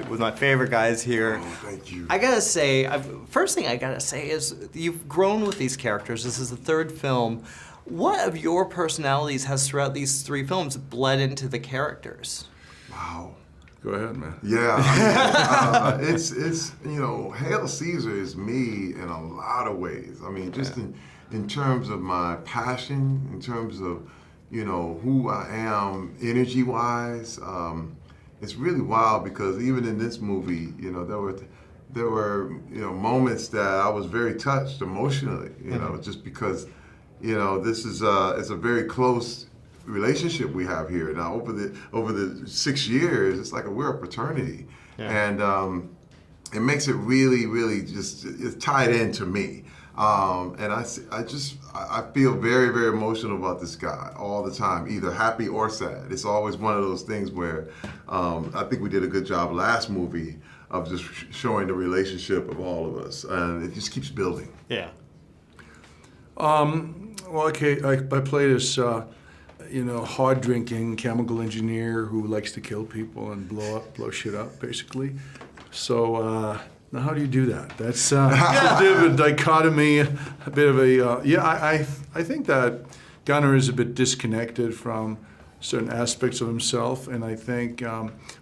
with my favorite guys here. Oh, thank you. I gotta say, first thing I gotta say is you've grown with these characters. This is the third film. What of your personalities has throughout these 3 films bled into the characters? Wow. Go ahead, man. Yeah, it's you know, Hail Caesar is me in a lot of ways. I mean, just in terms of my passion, in terms of, you know, who I am energy-wise. It's really wild because even in this movie, you know, there were you know, moments that I was very touched emotionally, you know, just because, you know, this is it's a very close relationship we have here. Now over the 6 years, it's like we're a fraternity, and it makes it really just it's tied into me. And I feel very, very emotional about this guy all the time, either happy or sad. It's always one of those things where I think we did a good job last movie of just showing the relationship of all of us, and it just keeps building. Yeah. Well, okay, I play this, you know, hard-drinking chemical engineer who likes to kill people and blow shit up, basically. So, now how do you do that? That's a bit of a dichotomy, a bit of a, I think that Gunnar is a bit disconnected from certain aspects of himself, and I think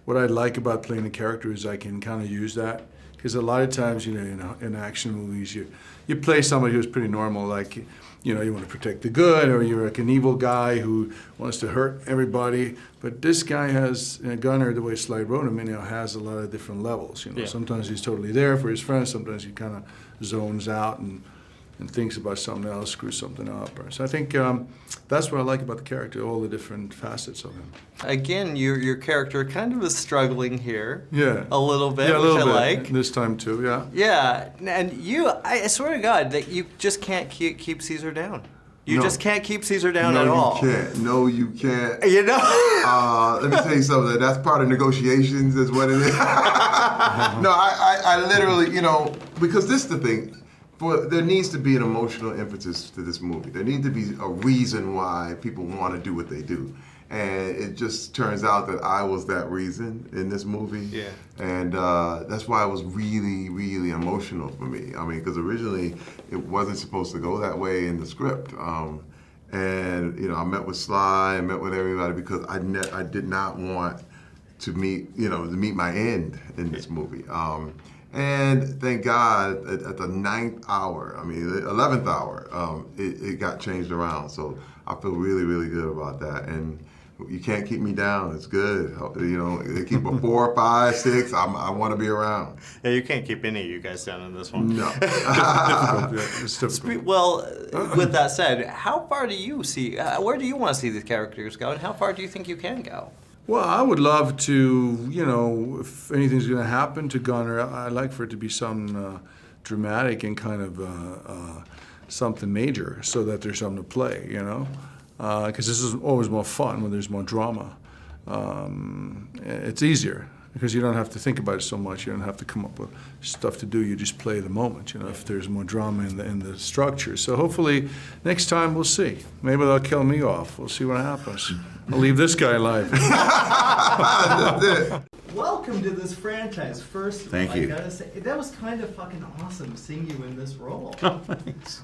what I like about playing a character is I can kind of use that. Because a lot of times, you know, in action movies, you play somebody who's pretty normal, like, you know, you want to protect the good, or you're like an evil guy who wants to hurt everybody. But this guy has, Gunnar, the way Sly wrote him, you know, has a lot of different levels. You know, sometimes he's totally there for his friends, sometimes he kind of zones out and thinks about something else, screws something up. So I think that's what I like about the character, all the different facets of him. Again, your character kind of is struggling here. Yeah. A little bit, yeah, a little which bit. I like. This time too, yeah. Yeah, and I swear to God that you just can't keep Caesar down. You just can't keep Caesar down at all. No, you can't. No, you can't. You know? Let me tell you something. That's part of negotiations is what it is. No, I literally, you know, because this is the thing. There needs to be an emotional impetus to this movie. There needs to be a reason why people want to do what they do. And it just turns out that I was that reason in this movie. Yeah. And that's why it was really, really emotional for me. I mean, because originally it wasn't supposed to go that way in the script. And, you know, I met with Sly, I met with everybody because I did not want to meet my end in this movie. And thank God, at the 9th hour, I mean, the 11th hour, it got changed around. So I feel really, really good about that. And you can't keep me down. It's good. You know, they keep a 4, 5, 6. I want to be around. Yeah, you can't keep any of you guys down in this one. No. It's difficult. Well, with that said, how far do you see, where do you want to see these characters go, and how far do you think you can go? Well, I would love to, you know, if anything's going to happen to Gunnar, I'd like for it to be something dramatic and kind of something major so that there's something to play, you know? Because this is always more fun when there's more drama. It's easier because you don't have to think about it so much. You don't have to come up with stuff to do. You just play the moment, you know, if there's more drama in the structure. So hopefully next time we'll see. Maybe they'll kill me off. We'll see what happens. I'll leave this guy alive. That's it. Welcome to this franchise. First, Thank you. I gotta say, that was kind of fucking awesome seeing you in this role. Oh, thanks.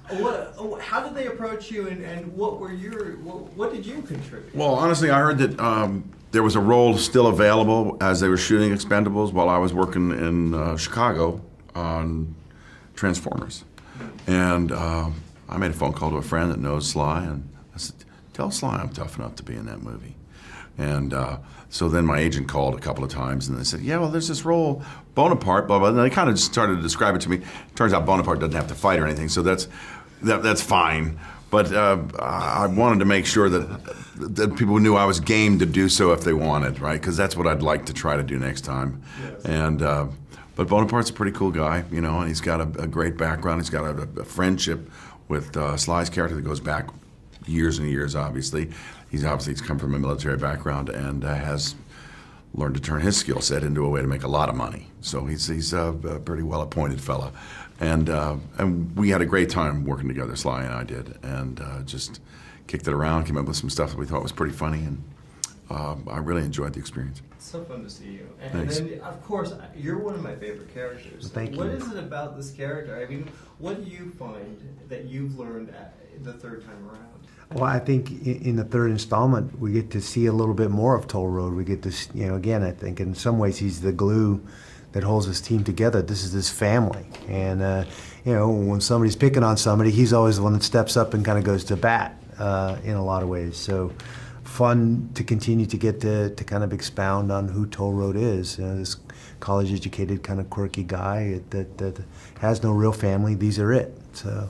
How did they approach you, and what did you contribute? Well, honestly, I heard that there was a role still available as they were shooting Expendables while I was working in Chicago on Transformers. And I made a phone call to a friend that knows Sly, and I said, tell Sly I'm tough enough to be in that movie. And so then my agent called a couple of times, and they said, yeah, well, there's this role, Bonaparte, blah, blah, and they kind of started to describe it to me. Turns out Bonaparte doesn't have to fight or anything, so that's fine. But I wanted to make sure that people knew I was game to do so if they wanted, right? Because that's what I'd like to try to do next time. Yes. And but Bonaparte's a pretty cool guy, you know, and he's got a great background. He's got a friendship with Sly's character that goes back years and years, obviously. He's come from a military background and has learned to turn his skill set into a way to make a lot of money. So he's a pretty well-appointed fella. And we had a great time working together, Sly and I did, and just kicked it around, came up with some stuff that we thought was pretty funny, and I really enjoyed the experience. It's so fun to see you. And Thanks. then, of course, you're one of my favorite characters. Thank What you. is it about this character? I mean, what do you find that you've learned the third time around? Well, I think in the third installment, we get to see a little bit more of Toll Road. We get to, again, I think in some ways he's the glue that holds his team together. This is his family. And, when somebody's picking on somebody, he's always the one that steps up and kind of goes to bat in a lot of ways. So fun to continue to get to kind of expound on who Toll Road is. This college-educated, kind of quirky guy that has no real family. These are it. So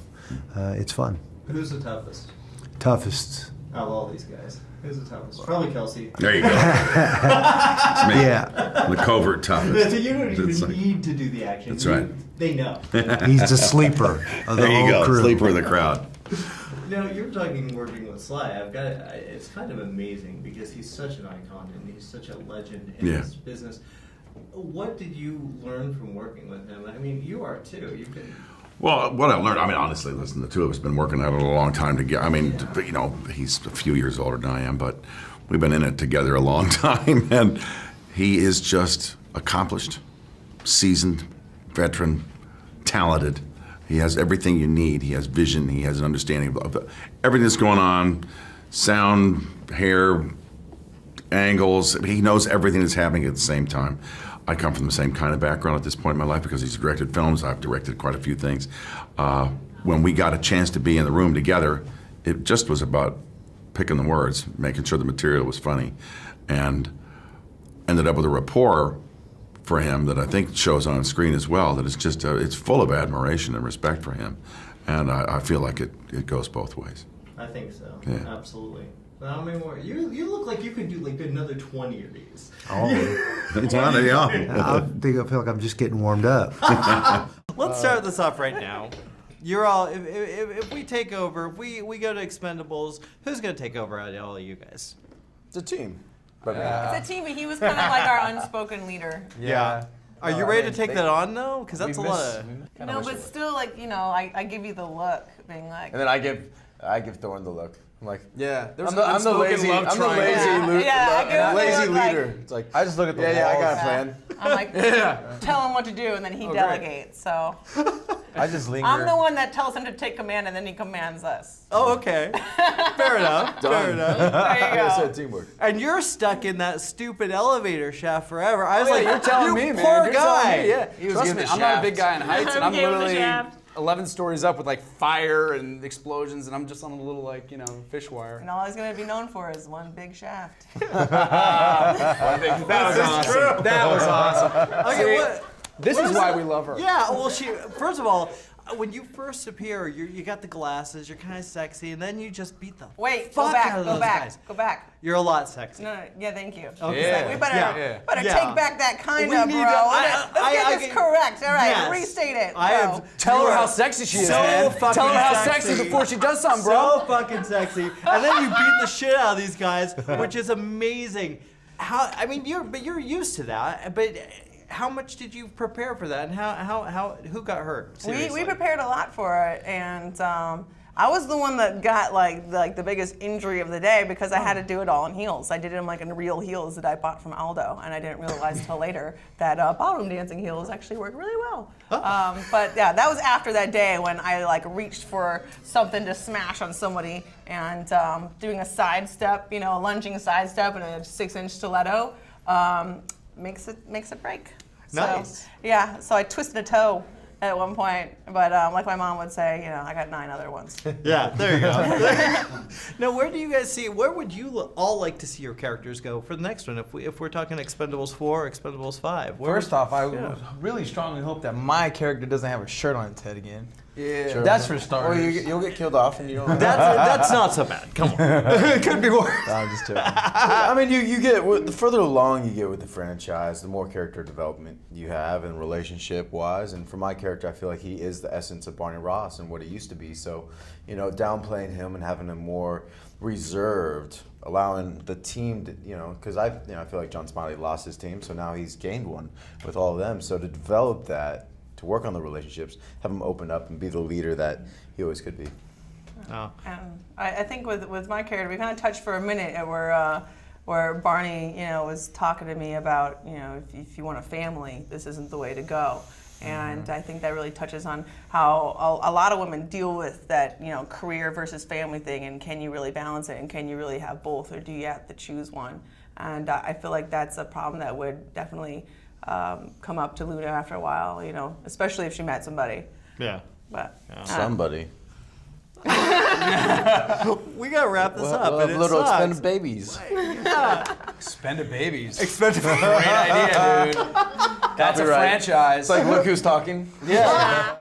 it's fun. Who's the toughest Toughest. out of all these guys? Who's the toughest? Probably Kelsey. There you go. It's me. Yeah, The covert toughest. So you don't It's even like- need to do the action. That's right. They know. he's the sleeper of the There you whole go, crew. sleeper of the crowd. Now, you're talking working with Sly. It's kind of amazing because he's such an icon and he's such a legend in Yeah. this business. What did you learn from working with him? I mean, you are too. You've been. Well, what I learned, honestly, listen, the two of us have been working at it a long time together. He's a few years older than I am, but we've been in it together a long time, and he is just accomplished, seasoned, veteran, talented. He has everything you need. He has vision. He has an understanding of everything that's going on, sound, hair, angles. He knows everything that's happening at the same time. I come from the same kind of background at this point in my life because he's directed films. I've directed quite a few things. When we got a chance to be in the room together, it just was about picking the words, making sure the material was funny, and ended up with a rapport for him that I think shows on screen as well, that it's just, it's full of admiration and respect for him. And I feel like it goes both ways. I think so. Yeah. Absolutely. How many more? You look like you could do like another 20 of these. Oh, It's on it, yeah. I feel like I'm just getting warmed up. Let's start this off right now. You're all. If we take over, if we go to Expendables, who's gonna take over out of all of you guys? It's a team. It's a team, but he was kind of like our unspoken leader. Yeah. Are you ready to take that on though? Because that's a lot of. No, but still, like, I give you the look, being like. And then I give Thorne the look. I'm like, Yeah, there's I'm the lazy love triangle. Yeah, lazy like- leader. It's like, I just look at the yeah, I walls. got a plan. I'm like, tell him what to do, and then he delegates. So I just linger. I'm the one that tells him to take command, and then he commands us. Oh, okay. Fair enough. Fair enough. There you Yeah, go. so teamwork. And you're stuck in that stupid elevator shaft forever. I was Yeah, like, you're telling you me, man. poor You're guy. telling me, yeah. He was Trust getting me, the I'm not a shaft. big guy in heights, and I'm Gave him the literally shaft. 11 stories up with like fire and explosions, and I'm just on a little fish wire. And all he's gonna be known for is one big shaft. That was awesome. That was awesome. Okay, See, what? This is why we love her. Yeah, well, first of all, when you first appear, you got the glasses, you're kind of sexy, and then you just beat the Wait, fuck go back, out of go those back, guys. go back. You're a lot sexy. No, yeah, thank you. Okay. Yeah. We better, Yeah. better take back that kind We of, need bro. to- Let's get this correct. All right, yes. restate it. I Go. am. Tell you her are how sexy she is, so man. fucking Tell her how sexy before she does something, bro. So fucking sexy, and then you beat the shit out of these guys, which is amazing. You're used to that, but how much did you prepare for that, and who got hurt? We Seriously. prepared a lot for it, and I was the one that got like the biggest injury of the day because I had to do it all in heels. I did it in like in real heels that I bought from Aldo, and I didn't realize till later that ballroom dancing heels actually work really well. But yeah, that was after that day when I like reached for something to smash on somebody, and doing a sidestep, a lunging sidestep and a 6-inch stiletto makes it break. Nice. So, yeah, so I twisted a toe at one point, but like my mom would say, I got 9 other ones. Yeah, there you go. Now, where do you guys see? Where would you all like to see your characters go for the next one? If we're talking Expendables 4, or Expendables 5. First off, I really strongly hope that my character doesn't have a shirt on its head again. Yeah. Sure. That's for Or starters. you'll get killed off and you don't. That's not so bad. Come on, it could be worse. No, I'm just joking. I mean, you get the further along you get with the franchise, the more character development you have and relationship-wise. And for my character, I feel like he is the essence of Barney Ross and what he used to be. So, downplaying him and having him more reserved, allowing the team to, because I feel like John Smiley lost his team, so now he's gained one with all of them. So to develop that, to work on the relationships, have him open up and be the leader that he always could be. Oh. And I think with my character, we kind of touched for a minute, and we're where Barney, was talking to me about, if you want a family, this isn't the way to go. And I think that really touches on how a lot of women deal with that, career versus family thing, and can you really balance it, and can you really have both, or do you have to choose one? And I feel like that's a problem that would definitely come up to Luna after a while, especially if she met somebody. Yeah. But Somebody. We gotta wrap this up. We'll And have it little sucks. Expendables. Expendables. Expendables. Great idea, dude. That's a Copyright. franchise. It's like, look who's talking. yeah.